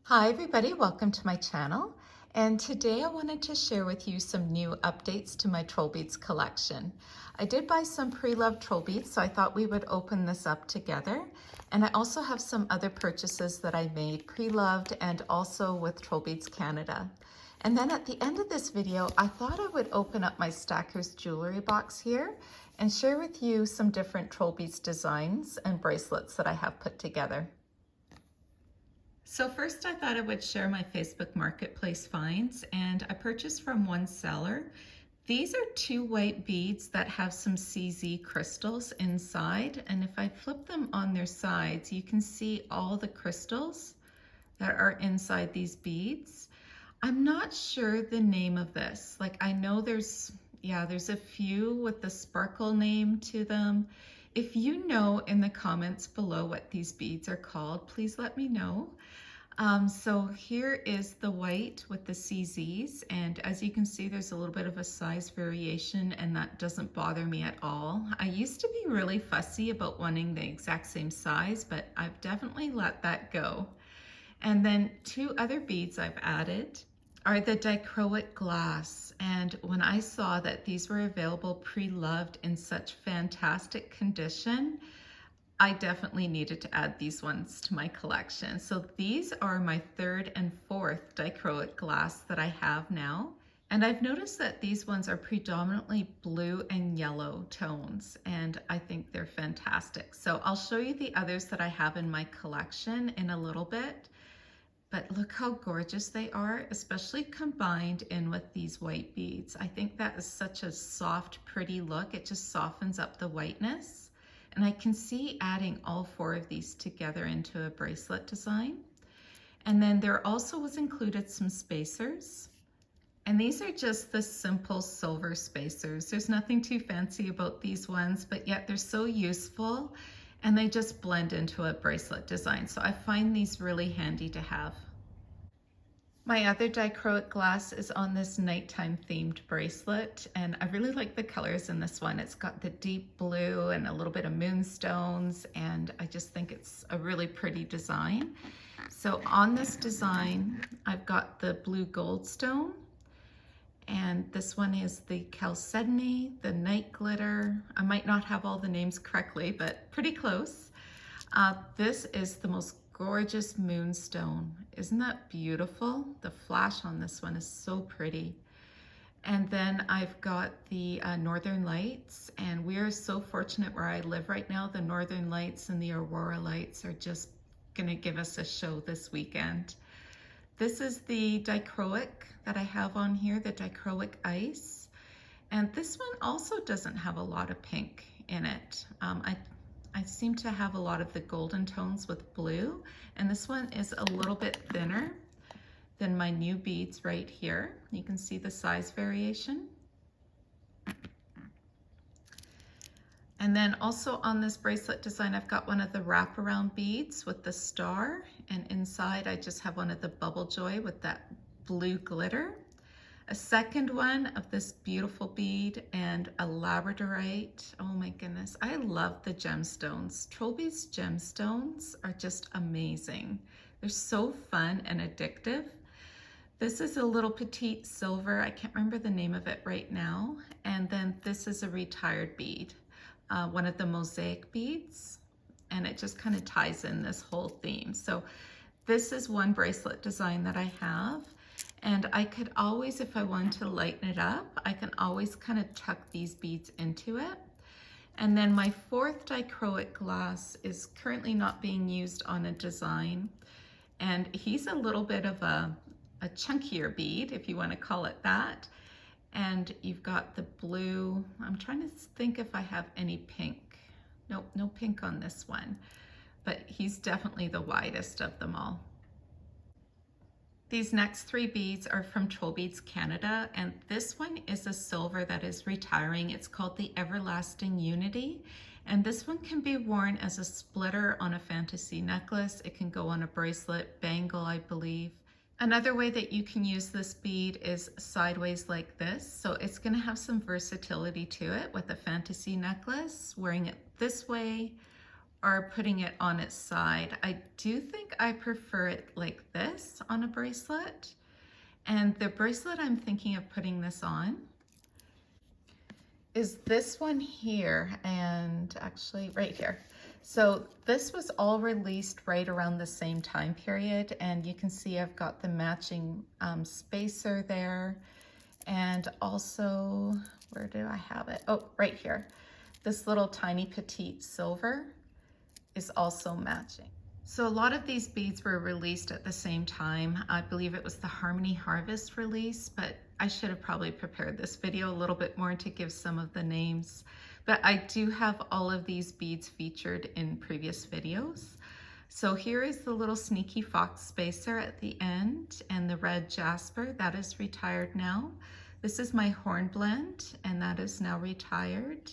Hi everybody, welcome to my channel. And today I wanted to share with you some new updates to my Trollbeads collection. I did buy some pre-loved Trollbeads, so I thought we would open this up together. And I also have some other purchases that I made pre-loved and also with Trollbeads Canada. And then at the end of this video, I thought I would open up my Stackers jewelry box here and share with you some different Trollbeads designs and bracelets that I have put together. So first I thought I would share my Facebook Marketplace finds, and I purchased from one seller. These are two white beads that have some CZ crystals inside, and if I flip them on their sides, you can see all the crystals that are inside these beads. I'm not sure the name of this. Like, I know there's a few with the sparkle name to them. If you know in the comments below what these beads are called, please let me know. So here is the white with the CZs, and as you can see, there's a little bit of a size variation, and that doesn't bother me at all. I used to be really fussy about wanting the exact same size, but I've definitely let that go. And then two other beads I've added are the dichroic glass. And when I saw that these were available pre-loved in such fantastic condition, I definitely needed to add these ones to my collection. So these are my third and fourth dichroic glass that I have now. And I've noticed that these ones are predominantly blue and yellow tones, and I think they're fantastic. So I'll show you the others that I have in my collection in a little bit. But look how gorgeous they are, especially combined in with these white beads. I think that is such a soft, pretty look. It just softens up the whiteness. And I can see adding all four of these together into a bracelet design. And then there also was included some spacers. And these are just the simple silver spacers. There's nothing too fancy about these ones, but yet they're so useful. And they just blend into a bracelet design. So I find these really handy to have. My other dichroic glass is on this nighttime themed bracelet, and I really like the colors in this one. It's got the deep blue and a little bit of moonstones, and I just think it's a really pretty design. So on this design, I've got the blue goldstone, and this one is the chalcedony, the night glitter. I might not have all the names correctly, but pretty close. This is the most gorgeous moonstone. Isn't that beautiful? The flash on this one is so pretty. And then I've got the Northern Lights, and we are so fortunate where I live right now. The Northern Lights and the Aurora Lights are just gonna give us a show this weekend. This is the dichroic that I have on here, the dichroic ice. And this one also doesn't have a lot of pink in it. I seem to have a lot of the golden tones with blue, and this one is a little bit thinner than my new beads right here. You can see the size variation. And then also on this bracelet design, I've got one of the wraparound beads with the star, and inside I just have one of the bubble joy with that blue glitter. A second one of this beautiful bead and a labradorite. Oh my goodness, I love the gemstones. Trollbeads gemstones are just amazing. They're so fun and addictive. This is a little petite silver. I can't remember the name of it right now. And then this is a retired bead, one of the mosaic beads. And it just kind of ties in this whole theme. So this is one bracelet design that I have. And I could always, if I wanted to lighten it up, I can always kind of tuck these beads into it. And then my fourth dichroic glass is currently not being used on a design. And he's a little bit of a chunkier bead, if you want to call it that. And you've got the blue. I'm trying to think if I have any pink. Nope, no pink on this one. But he's definitely the widest of them all. These next three beads are from Trollbeads Canada, and this one is a silver that is retiring. It's called the Everlasting Unity, and this one can be worn as a splitter on a fantasy necklace. It can go on a bracelet, bangle, I believe. Another way that you can use this bead is sideways like this, so it's going to have some versatility to it with a fantasy necklace, wearing it this way are putting it on its side. I do think I prefer it like this on a bracelet. And the bracelet I'm thinking of putting this on is this one here, and actually right here. So this was all released right around the same time period, and you can see I've got the matching spacer there, and also, where do I have it? Oh, right here. This little tiny petite silver is also matching. So a lot of these beads were released at the same time. I believe it was the Harmony Harvest release, but I should have probably prepared this video a little bit more to give some of the names. But I do have all of these beads featured in previous videos. So here is the little Sneaky Fox spacer at the end, and the red jasper, that is retired now. This is my hornblende, and that is now retired.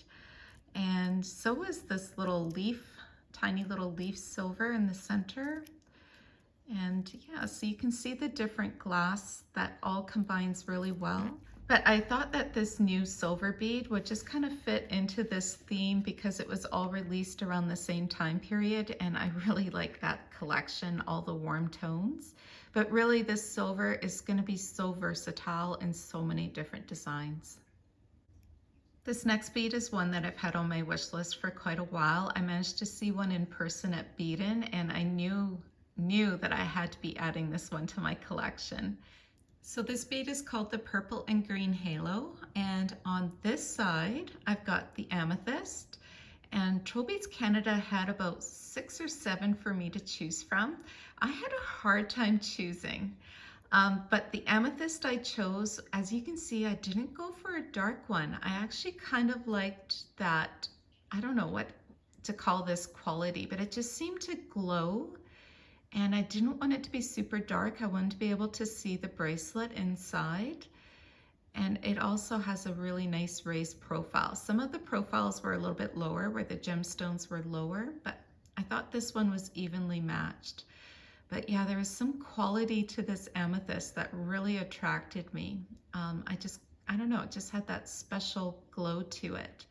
And so is this little leaf, tiny little leaf silver in the center. And yeah, so you can see the different glass that all combines really well. But I thought that this new silver bead would just kind of fit into this theme because it was all released around the same time period, and I really like that collection, all the warm tones. But really this silver is going to be so versatile in so many different designs. This next bead is one that I've had on my wish list for quite a while. I managed to see one in person at Beadin, and I knew that I had to be adding this one to my collection. So this bead is called the Purple and Green Halo, and on this side I've got the amethyst, and Trollbeads Canada had about 6 or 7 for me to choose from. I had a hard time choosing. But the amethyst I chose, as you can see, I didn't go for a dark one. I actually kind of liked that, I don't know what to call this quality, but it just seemed to glow. And I didn't want it to be super dark. I wanted to be able to see the bracelet inside. And it also has a really nice raised profile. Some of the profiles were a little bit lower, where the gemstones were lower, but I thought this one was evenly matched. But yeah, there was some quality to this amethyst that really attracted me. I don't know, it just had that special glow to it.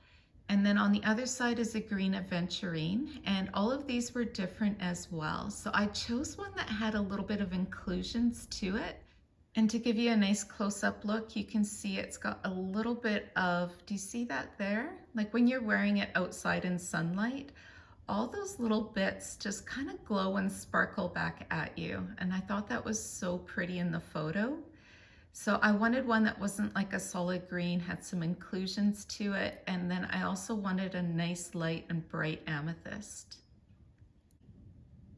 And then on the other side is a green aventurine, and all of these were different as well. So I chose one that had a little bit of inclusions to it. And to give you a nice close-up look, you can see it's got a little bit of, do you see that there? Like when you're wearing it outside in sunlight, all those little bits just kind of glow and sparkle back at you. And I thought that was so pretty in the photo. So I wanted one that wasn't like a solid green, had some inclusions to it. And then I also wanted a nice light and bright amethyst.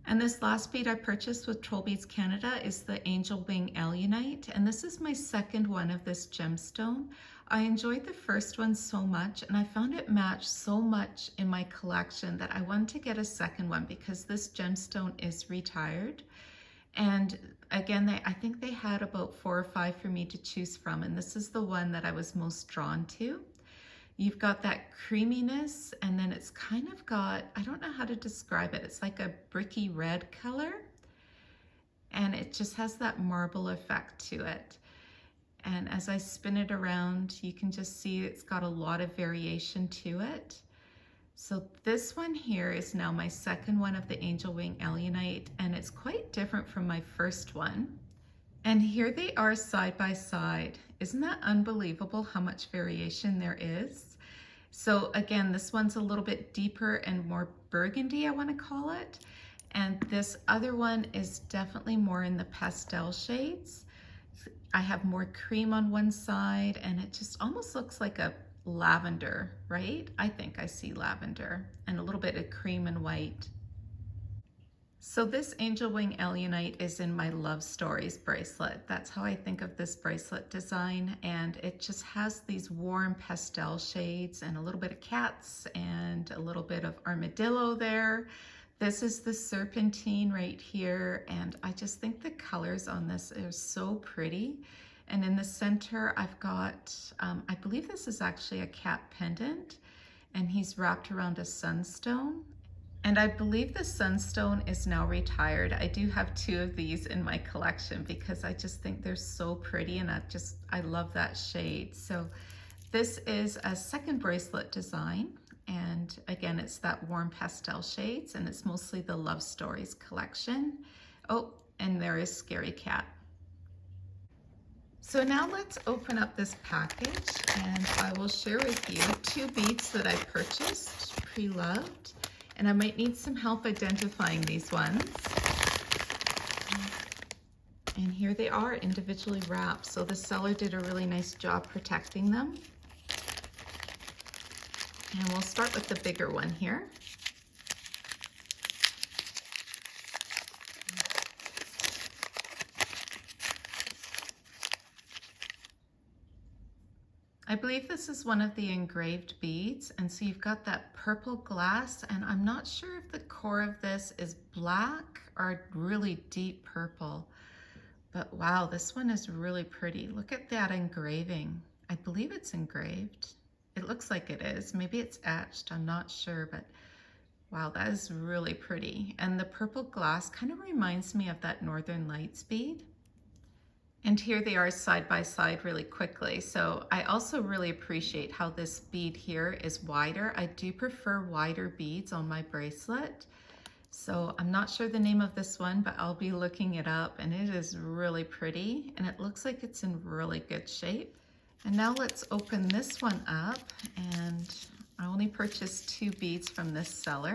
And this last bead I purchased with Trollbeads Canada is the Angel Wing Alunite. And this is my second one of this gemstone. I enjoyed the first one so much, and I found it matched so much in my collection that I wanted to get a second one because this gemstone is retired. And again, I think they had about 4 or 5 for me to choose from, and this is the one that I was most drawn to. You've got that creaminess, and then it's kind of got, I don't know how to describe it, it's like a bricky red color, and it just has that marble effect to it. And as I spin it around, you can just see it's got a lot of variation to it. So this one here is now my second one of the Angel Wing Alunite, and it's quite different from my first one. And here they are side by side. Isn't that unbelievable how much variation there is? So again, this one's a little bit deeper and more burgundy, I want to call it. And this other one is definitely more in the pastel shades. I have more cream on one side, and it just almost looks like a lavender, right? I think I see lavender and a little bit of cream and white. So this Angel Wing Alunite is in my Love Stories bracelet. That's how I think of this bracelet design, and it just has these warm pastel shades and a little bit of cats and a little bit of armadillo there. This is the serpentine right here, and I just think the colors on this are so pretty. And in the center, I've got, I believe this is actually a cat pendant, and he's wrapped around a sunstone. And I believe the sunstone is now retired. I do have 2 of these in my collection because I just think they're so pretty, and I love that shade. So this is a second bracelet design. And again, it's that warm pastel shades, and it's mostly the Love Stories collection. Oh, and there is Scary Cat. So now let's open up this package, and I will share with you 2 beads that I purchased, pre-loved, and I might need some help identifying these ones. And here they are, individually wrapped. So the seller did a really nice job protecting them. And we'll start with the bigger one here. I believe this is one of the engraved beads, and so you've got that purple glass, and I'm not sure if the core of this is black or really deep purple, but wow, this one is really pretty. Look at that engraving. I believe it's engraved. It looks like it is. Maybe it's etched, I'm not sure, but wow, that is really pretty. And the purple glass kind of reminds me of that Northern Lights bead. And here they are side by side really quickly. So I also really appreciate how this bead here is wider. I do prefer wider beads on my bracelet. So I'm not sure the name of this one, but I'll be looking it up, and it is really pretty, and it looks like it's in really good shape. And now let's open this one up, and I only purchased 2 beads from this seller.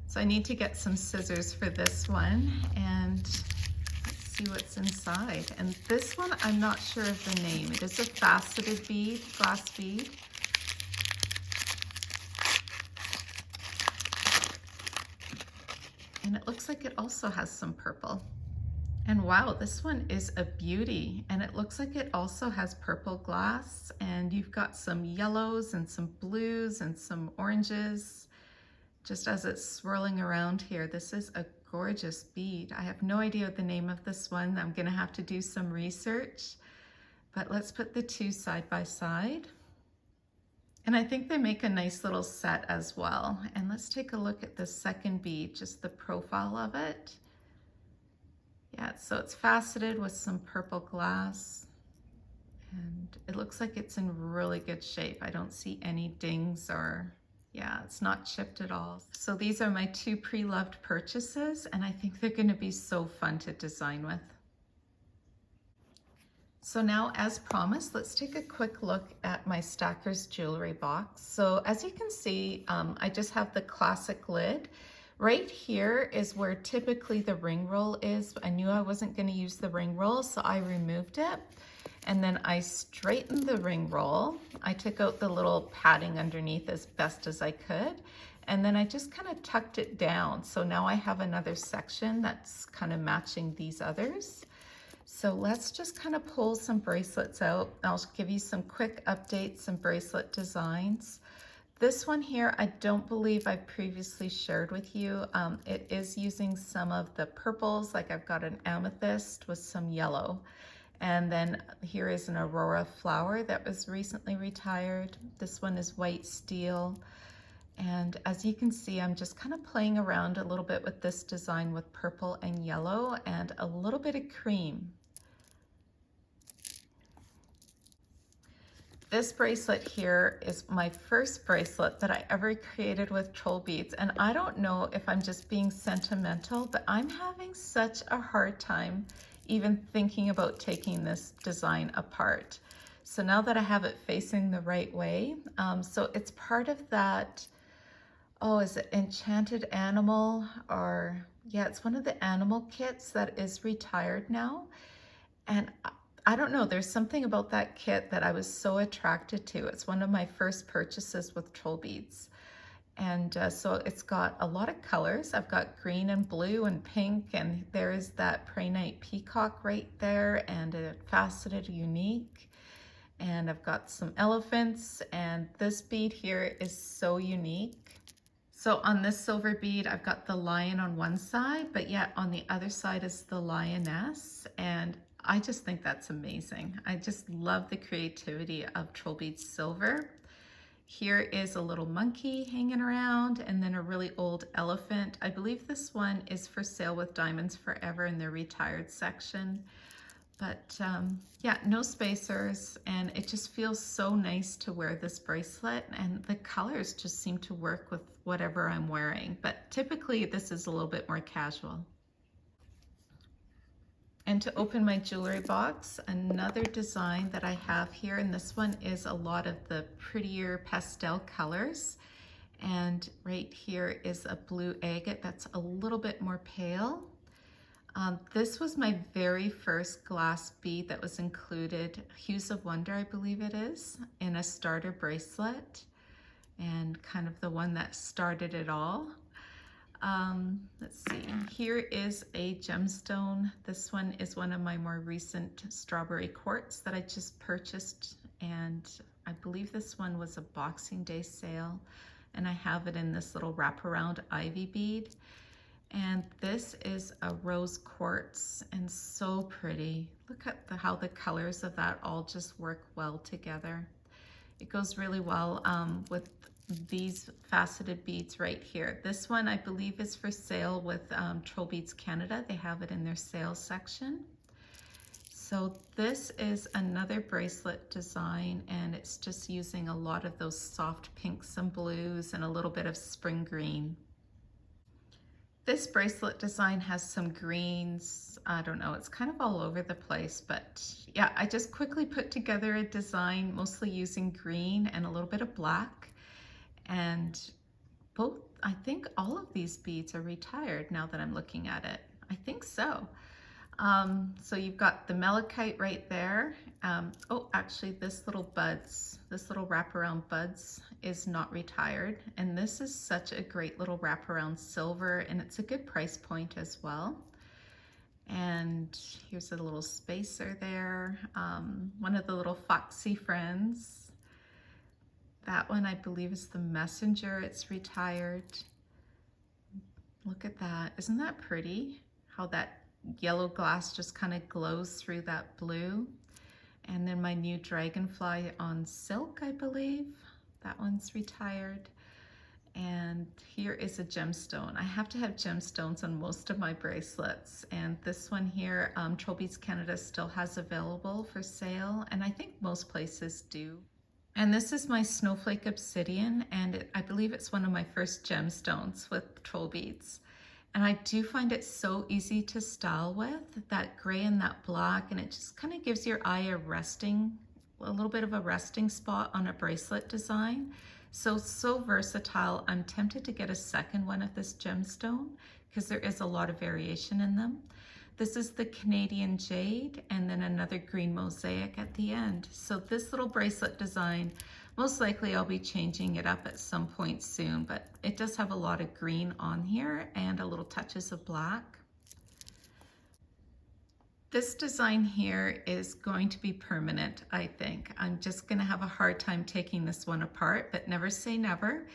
So I need to get some scissors for this one, and see what's inside. And this one, I'm not sure of the name. It is a faceted bead, glass bead. And it looks like it also has some purple. And wow, this one is a beauty. And it looks like it also has purple glass, and you've got some yellows and some blues and some oranges just as it's swirling around here. This is a gorgeous bead. I have no idea the name of this one. I'm gonna have to do some research, but let's put the 2 side by side. And I think they make a nice little set as well. And let's take a look at the second bead, just the profile of it. Yeah, so it's faceted with some purple glass, and it looks like it's in really good shape. I don't see any dings or, yeah, it's not chipped at all. So these are my 2 pre-loved purchases, and I think they're gonna be so fun to design with. So now, as promised, let's take a quick look at my Stackers jewelry box. So as you can see, I just have the classic lid. Right here is where typically the ring roll is. I knew I wasn't going to use the ring roll, so I removed it. And then I straightened the ring roll. I took out the little padding underneath as best as I could. And then I just kind of tucked it down. So now I have another section that's kind of matching these others. So let's just kind of pull some bracelets out. I'll give you some quick updates, some bracelet designs. This one here, I don't believe I previously shared with you. It is using some of the purples, like I've got an amethyst with some yellow. And then here is an aurora flower that was recently retired. This one is white steel. And as you can see, I'm just kind of playing around a little bit with this design with purple and yellow and a little bit of cream. This bracelet here is my first bracelet that I ever created with troll beads, and I don't know if I'm just being sentimental, but I'm having such a hard time even thinking about taking this design apart. So now that I have it facing the right way, so it's part of that, oh, is it Enchanted Animal? Or yeah, it's one of the animal kits that is retired now. And I don't know, there's something about that kit that I was so attracted to. It's one of my first purchases with troll beads. And so it's got a lot of colors. I've got green and blue and pink, and there is that Prey Night peacock right there, and a faceted unique. And I've got some elephants, and this bead here is so unique. So on this silver bead, I've got the lion on one side, but yet on the other side is the lioness. And I just think that's amazing. I just love the creativity of troll beads silver. Here is a little monkey hanging around, and then a really old elephant. I believe this one is for sale with Diamonds Forever in their retired section. But yeah, no spacers, and it just feels so nice to wear this bracelet, and the colors just seem to work with whatever I'm wearing. But typically this is a little bit more casual. And to open my jewelry box, another design that I have here, and this one is a lot of the prettier pastel colors. And right here is a blue agate that's a little bit more pale. This was my very first glass bead that was included, Hues of Wonder, I believe it is, in a starter bracelet, and kind of the one that started it all. Let's see, here is a gemstone. This one is one of my more recent strawberry quartz that I just purchased, and I believe this one was a Boxing Day sale, and I have it in this little wraparound ivy bead. And this is a rose quartz, and so pretty. Look at how the colors of that all just work well together. It goes really well with these faceted beads right here. This one I believe is for sale with Trollbeads Canada. They have it in their sales section. So this is another bracelet design, and it's just using a lot of those soft pinks and blues and a little bit of spring green. This bracelet design has some greens. I don't know, it's kind of all over the place, but yeah, I just quickly put together a design mostly using green and a little bit of black. And I think all of these beads are retired now that I'm looking at it. I think so. So you've got the malachite right there. Oh, actually this little wraparound buds is not retired. And this is such a great little wraparound silver, and it's a good price point as well. And here's a little spacer there. One of the little foxy friends. That one I believe is the messenger, it's retired. Look at that, isn't that pretty? How that yellow glass just kind of glows through that blue. And then my new dragonfly on silk, I believe. That one's retired. And here is a gemstone. I have to have gemstones on most of my bracelets. And this one here, Trollbeads Canada still has available for sale. And I think most places do. And this is my snowflake obsidian. And I believe it's one of my first gemstones with Trollbeads. And I do find it so easy to style with, that gray and that black, and it just kind of gives your eye a little bit of a resting spot on a bracelet design. So versatile. I'm tempted to get a second one of this gemstone because there is a lot of variation in them. This is the Canadian jade, and then another green mosaic at the end. So this little bracelet design, most likely I'll be changing it up at some point soon, but it does have a lot of green on here and a little touches of black. This design here is going to be permanent, I think. I'm just gonna have a hard time taking this one apart, but never say never.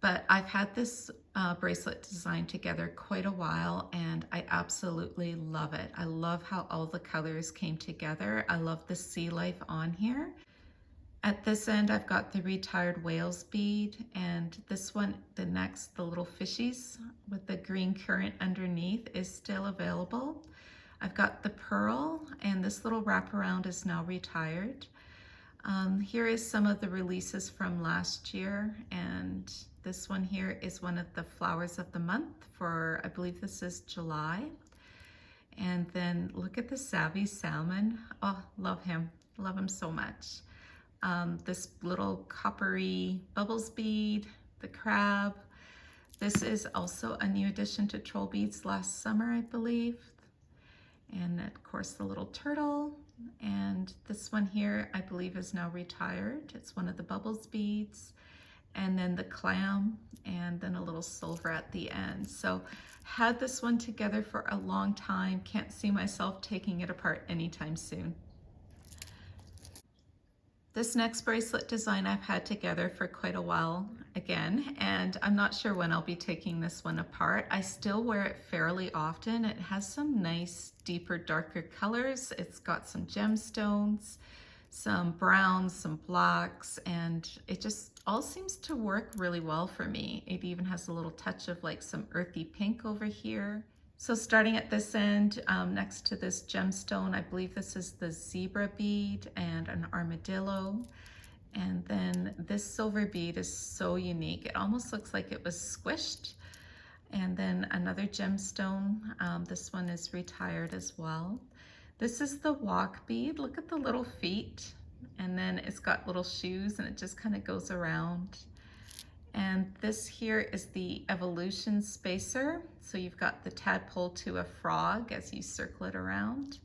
But I've had this bracelet design together quite a while, and I absolutely love it. I love how all the colors came together. I love the sea life on here. At this end, I've got the retired whales bead, and this one, the little fishies with the green currant underneath is still available. I've got the pearl, and this little wraparound is now retired. Here is some of the releases from last year, and this one here is one of the flowers of the month for, I believe this is July. And then look at the Savvy Salmon. Oh, love him so much. This little coppery bubbles bead, the crab. This is also a new addition to Trollbeads last summer, I believe. And of course the little turtle. And this one here, I believe is now retired. It's one of the bubbles beads. And then the clam, and then a little silver at the end. So had this one together for a long time. Can't see myself taking it apart anytime soon. This next bracelet design I've had together for quite a while again, and I'm not sure when I'll be taking this one apart. I still wear it fairly often. It has some nice, deeper, darker colors. It's got some gemstones, some browns, some blacks, and it just all seems to work really well for me. It even has a little touch of like some earthy pink over here. So starting at this end, next to this gemstone, I believe this is the zebra bead and an armadillo. And then this silver bead is so unique. It almost looks like it was squished. And then another gemstone. This one is retired as well. This is the walk bead. Look at the little feet. And then it's got little shoes and it just kind of goes around. And this here is the evolution spacer. So you've got the tadpole to a frog as you circle it around.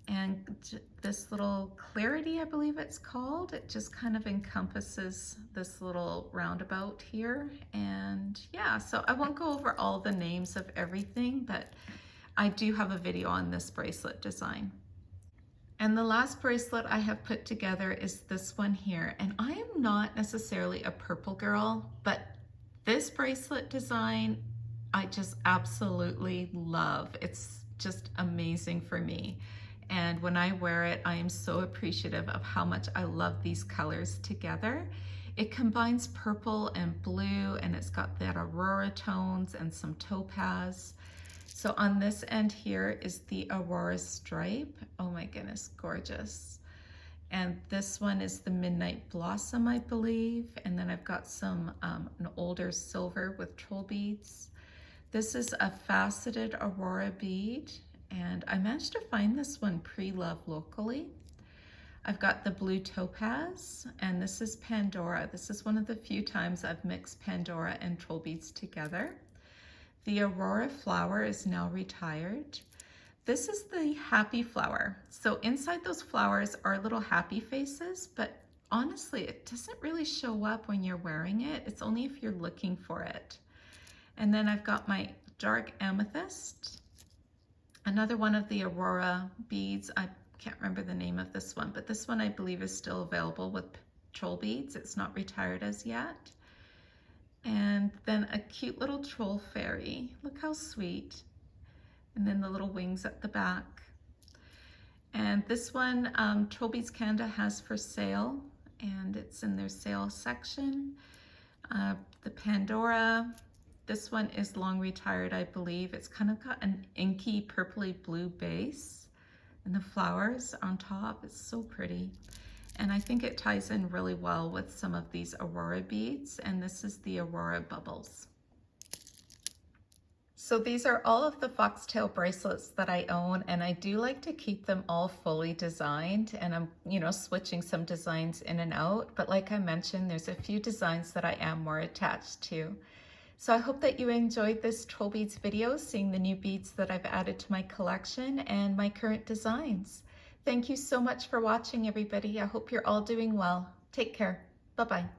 And this little clarity, I believe it's called, it just kind of encompasses this little roundabout here. And yeah, so I won't go over all the names of everything, but I do have a video on this bracelet design. And the last bracelet I have put together is this one here. And I am not necessarily a purple girl, but this bracelet design, I just absolutely love. It's just amazing for me. And when I wear it, I am so appreciative of how much I love these colors together. It combines purple and blue, and it's got that aurora tones and some topaz. So on this end here is the aurora stripe. Oh my goodness, gorgeous. And this one is the midnight blossom, I believe. And then I've got some an older silver with troll beads. This is a faceted aurora bead, and I managed to find this one pre-loved locally. I've got the blue topaz, and this is Pandora. This is one of the few times I've mixed Pandora and troll beads together. The aurora flower is now retired. This is the happy flower. So inside those flowers are little happy faces, but honestly, it doesn't really show up when you're wearing it. It's only if you're looking for it. And then I've got my dark amethyst, another one of the aurora beads. I can't remember the name of this one, but this one I believe is still available with troll beads. It's not retired as yet. And then a cute little troll fairy. Look how sweet. And then the little wings at the back. And this one, Trollbeads Canada has for sale, and it's in their sale section. The Pandora, this one is long retired, I believe. It's kind of got an inky purpley blue base, and the flowers on top, it's so pretty. And I think it ties in really well with some of these aurora beads, and this is the aurora bubbles. So these are all of the foxtail bracelets that I own, and I do like to keep them all fully designed, and I'm, switching some designs in and out, but like I mentioned, there's a few designs that I am more attached to. So I hope that you enjoyed this Troll Beads video, seeing the new beads that I've added to my collection and my current designs. Thank you so much for watching, everybody. I hope you're all doing well. Take care. Bye-bye.